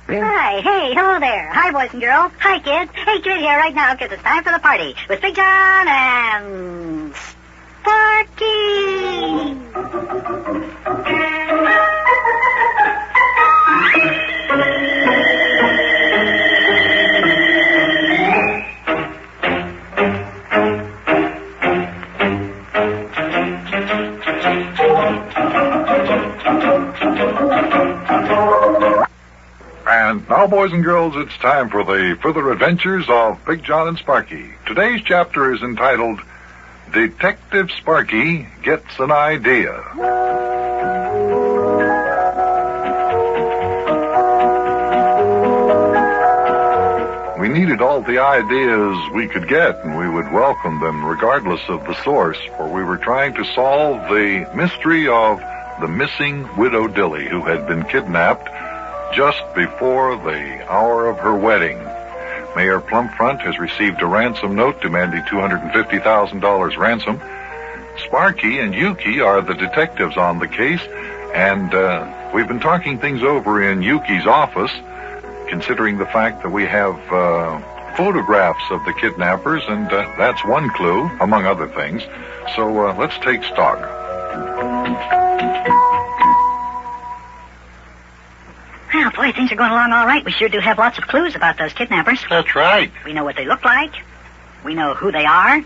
Hi, hey, hello there. Hi, boys and girls. Hi, kids. Hey, get in here right now, because it's time for the party with Big Jon and Sparkie. And now, boys and girls, it's time for the further adventures of Big Jon and Sparkie. Today's chapter is entitled, Detective Sparkie Gets an Idea. We needed all the ideas we could get, and we would welcome them regardless of the source, for we were trying to solve the mystery of the missing widow Dilly, who had been kidnapped just before the hour of her wedding. Mayor Plumfront has received a ransom note demanding $250,000 ransom. Sparkie and Yuki are the detectives on the case, and we've been talking things over in Yuki's office, considering the fact that we have photographs of the kidnappers, and that's one clue, among other things. So let's take stock. Well, boy, things are going along all right. We sure do have lots of clues about those kidnappers. That's right. We know what they look like. We know who they are.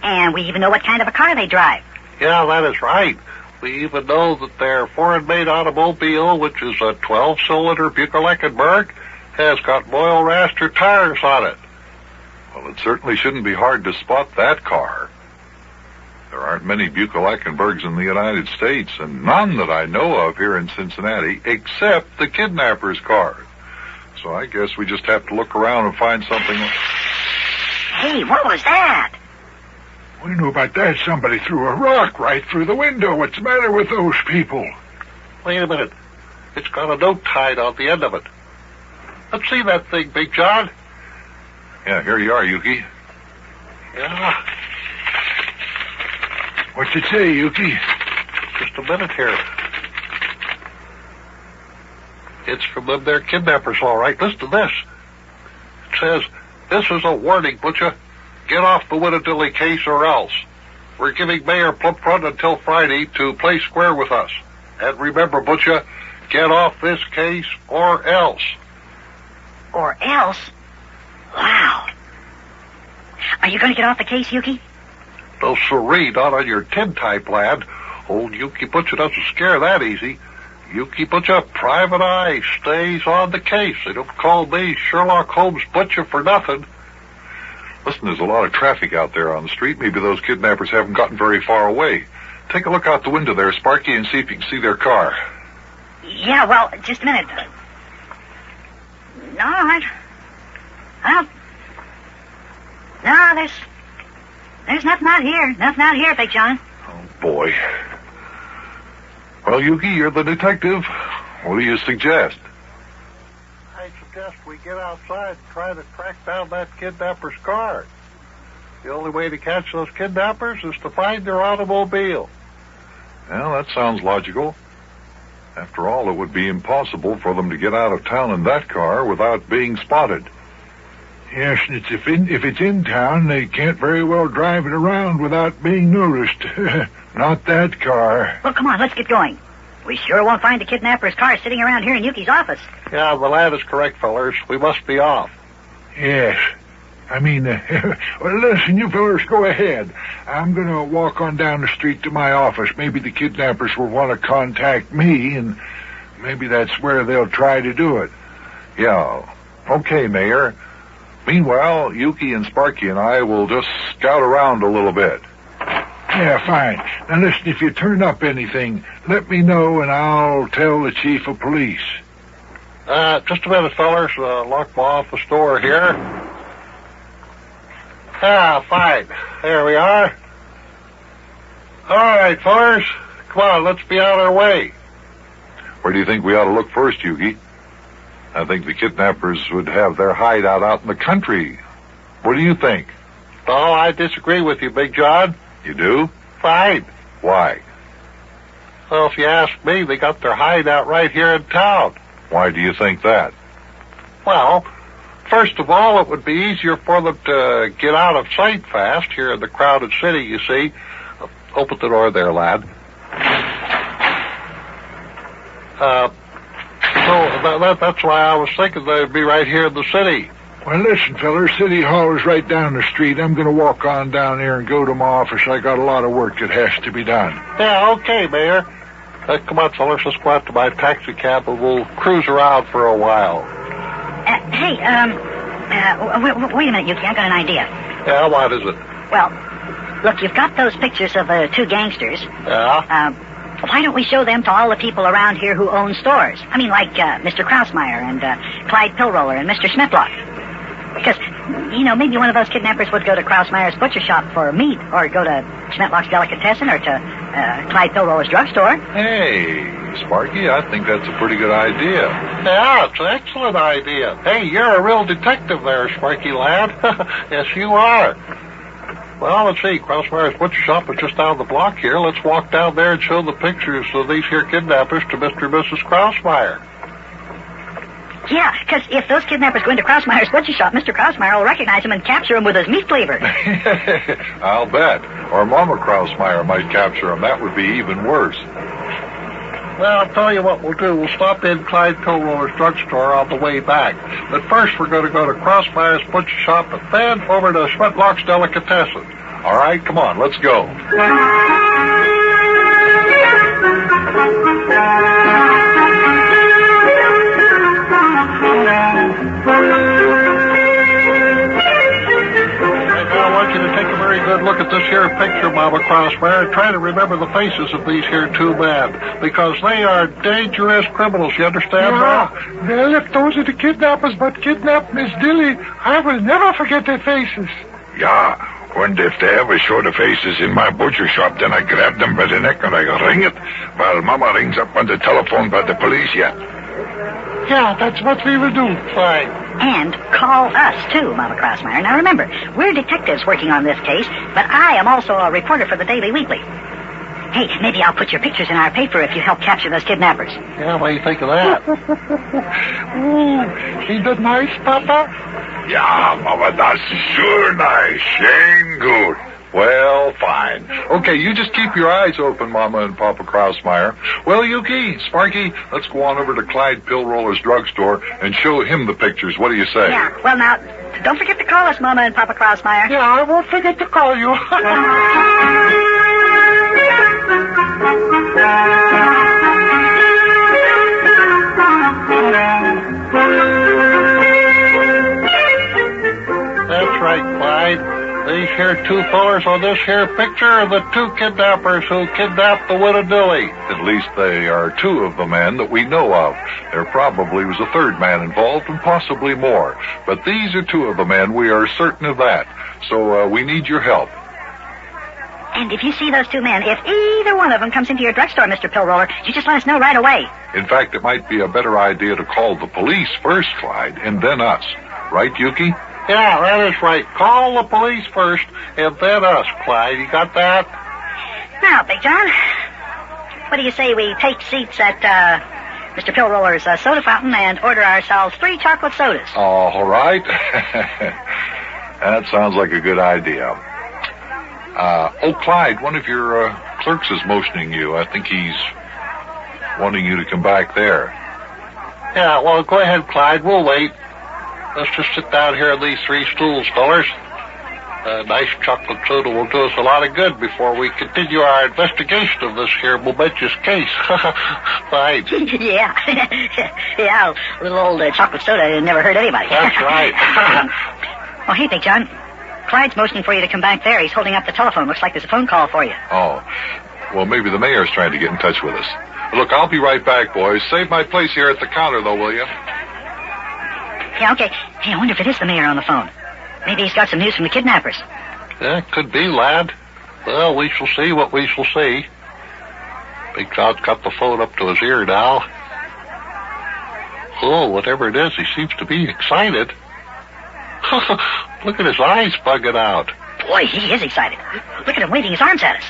And we even know what kind of a car they drive. Yeah, that is right. We even know that their foreign-made automobile, which is a 12-cylinder Buick, has got Royal Raster tires on it. Well, it certainly shouldn't be hard to spot that car. There aren't many Buick-Eleckenbergs in the United States, and none that I know of here in Cincinnati, except the kidnapper's car. So I guess we just have to look around and find something. Hey, what was that? We knew about that. Somebody threw a rock right through the window. What's the matter with those people? Wait a minute. It's got a note tied on the end of it. Let's see that thing, Big John. Yeah, here you are, Yuki. Yeah. What's it say, Yuki? Just a minute here. It's from them there kidnappers, all right. Listen to this. It says, "This is a warning, Butcha. Get off the Widow Dilly case or else. We're giving Mayor Plumfront until Friday to play square with us. And remember, Butcha, get off this case or else." Or else? Wow. Are you going to get off the case, Yuki? No siree, not on your tin-type, lad. Old Yuki Butcha doesn't scare that easy. Yuki Butcha, private eye, stays on the case. They don't call me Sherlock Holmes Butcha for nothing. Listen, there's a lot of traffic out there on the street. Maybe those kidnappers haven't gotten very far away. Take a look out the window there, Sparkie, and see if you can see their car. Yeah, well, just a minute. No, there's nothing out here. Nothing out here, Big John. Oh, boy. Well, Yuki, you're the detective. What do you suggest? I suggest we get outside and try to track down that kidnapper's car. The only way to catch those kidnappers is to find their automobile. Well, that sounds logical. After all, it would be impossible for them to get out of town in that car without being spotted. Yes, if it's in town, they can't very well drive it around without being noticed. Not that car. Well, come on, let's get going. We sure won't find the kidnapper's car sitting around here in Yuki's office. Yeah, the lad is correct, fellers. We must be off. Yes. I mean, well, listen, you fellers go ahead. I'm going to walk on down the street to my office. Maybe the kidnappers will want to contact me, and maybe that's where they'll try to do it. Yeah. Okay, Mayor. Meanwhile, Yuki and Sparkie and I will just scout around a little bit. Yeah, fine. Now listen, if you turn up anything, let me know and I'll tell the chief of police. Just a minute, fellers. Lock my office door here. Ah, fine. There we are. All right, fellers. Come on, let's be on our way. Where do you think we ought to look first, Yuki? I think the kidnappers would have their hideout out in the country. What do you think? Oh, I disagree with you, Big John. You do? Fine. Why? Well, if you ask me, they got their hideout right here in town. Why do you think that? Well, first of all, it would be easier for them to get out of sight fast here in the crowded city, you see. Open the door there, lad. That's why I was thinking they'd be right here in the city. Well, listen, fellers, City Hall is right down the street. I'm going to walk on down there and go to my office. I got a lot of work that has to be done. Yeah, okay, Mayor. Come on, fellas, let's go out to my taxi cab and we'll cruise around for a while. Wait a minute, Yuki. I got an idea. Yeah, what is it? Well, look, you've got those pictures of the two gangsters. Yeah? Why don't we show them to all the people around here who own stores? I mean, like Mr. Krausmeyer and Clyde Pillroller and Mr. Schmidtlock. Because, maybe one of those kidnappers would go to Krausmeyer's butcher shop for meat, or go to Schmidtlock's delicatessen, or to Clyde Pillroller's drugstore. Hey, Sparkie, I think that's a pretty good idea. Yeah, it's an excellent idea. Hey, you're a real detective there, Sparkie lad. Yes, you are. Well, let's see. Krausmeyer's butcher shop is just down the block here. Let's walk down there and show the pictures of these here kidnappers to Mr. and Mrs. Krausmeyer. Yeah, because if those kidnappers go into Krausmeyer's butcher shop, Mr. Krausmeyer will recognize him and capture him with his meat flavor. I'll bet. Or Mama Krausmeyer might capture him. That would be even worse. Well, I'll tell you what we'll do. We'll stop in Clyde Pillroller's drugstore on the way back. But first, we're going to go to Krausmeyer's butcher shop and then over to Schmidtlock's delicatessen. All right, come on, let's go. I want you to take a very good look at this here picture, Mama Krausmeyer, and try to remember the faces of these here two men, because they are dangerous criminals, you understand, Yeah. Bob? Well, if those are the kidnappers but kidnapped Miss Dilly, I will never forget their faces. Yeah, and if they ever show the faces in my butcher shop, then I grab them by the neck and I ring it while Mama rings up on the telephone by the police yet. Yeah, that's what we will do. Fine. And call us, too, Mama Krausmeyer. Now, remember, we're detectives working on this case, but I am also a reporter for the Daily Weekly. Hey, maybe I'll put your pictures in our paper if you help capture those kidnappers. Yeah, what do you think of that? Ooh, ain't that nice, Papa? Yeah, Mama, that's sure nice. Ain't good. Well, fine. Okay, you just keep your eyes open, Mama and Papa Krausmeyer. Well, Yuki, Sparkie, let's go on over to Clyde Pillroller's drugstore and show him the pictures. What do you say? Yeah, well, now, don't forget to call us, Mama and Papa Krausmeyer. Yeah, I won't forget to call you. That's right, Clyde. These here two fellers on this here picture are the two kidnappers who kidnapped the widow Dilly. At least they are two of the men that we know of. There probably was a third man involved and possibly more. But these are two of the men. We are certain of that. So we need your help. And if you see those two men, if either one of them comes into your drugstore, Mr. Pillroller, you just let us know right away. In fact, it might be a better idea to call the police first, Clyde, and then us. Right, Yuki? Yeah, that is right. Call the police first, and then us, Clyde. You got that? Now, Big John, what do you say we take seats at Mr. Pillroller's soda fountain and order ourselves 3 chocolate sodas? All right. That sounds like a good idea. Clyde, one of your clerks is motioning you. I think he's wanting you to come back there. Yeah, well, go ahead, Clyde. We'll wait. Let's just sit down here on these 3 stools, fellers. A nice chocolate soda will do us a lot of good before we continue our investigation of this here momentous case. Fine. Yeah. Yeah, a little old chocolate soda never hurt anybody. That's right. Oh, hey, Big John. Clyde's motioning for you to come back there. He's holding up the telephone. Looks like there's a phone call for you. Oh, well, maybe the mayor's trying to get in touch with us. Look, I'll be right back, boys. Save my place here at the counter, though, will you? Yeah, okay. Hey, I wonder if it is the mayor on the phone. Maybe he's got some news from the kidnappers. Yeah, could be, lad. Well, we shall see what we shall see. Big John's got the phone up to his ear now. Oh, whatever it is, he seems to be excited. Look at his eyes bugging out. Boy, he is excited. Look at him waving his arms at us.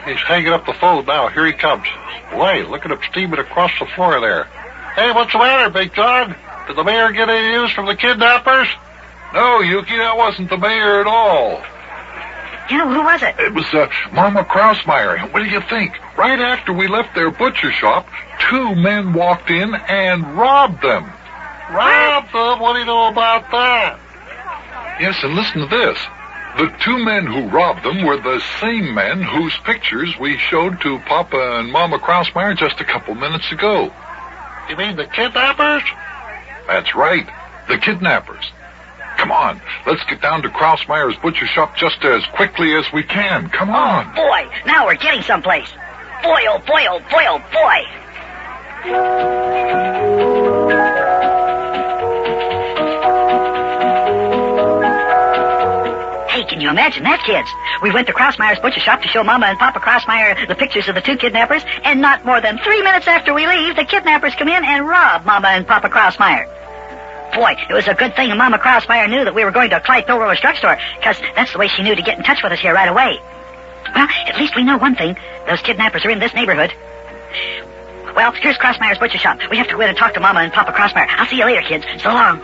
He's hanging up the phone now. Here he comes. Boy, look at him steaming across the floor there. Hey, what's the matter, Big John? Did the mayor get any news from the kidnappers? No, Yuki, that wasn't the mayor at all. You know, who was it? It was Mama Krausmeyer. What do you think? Right after we left their butcher shop, 2 men walked in and robbed them. Robbed them? What do you know about that? Yes, and listen to this. The 2 men who robbed them were the same men whose pictures we showed to Papa and Mama Krausmeyer just a couple minutes ago. You mean the kidnappers? That's right, the kidnappers. Come on, let's get down to Krausmeyer's butcher shop just as quickly as we can. Come on. Oh, boy, now we're getting someplace. Boy, oh, boy, oh, boy, oh, boy. Hey, can you imagine that, kids? We went to Krausmeyer's butcher shop to show Mama and Papa Krausmeyer the pictures of the 2 kidnappers, and not more than 3 minutes after we leave, the kidnappers come in and rob Mama and Papa Krausmeyer. Boy, it was a good thing Mama Krausmeyer knew that we were going to Clyde Pillroller's drugstore, because that's the way she knew to get in touch with us here right away. Well, at least we know one thing. Those kidnappers are in this neighborhood. Well, here's Krausmeyer's butcher shop. We have to go in and talk to Mama and Papa Krausmeyer. I'll see you later, kids. So long.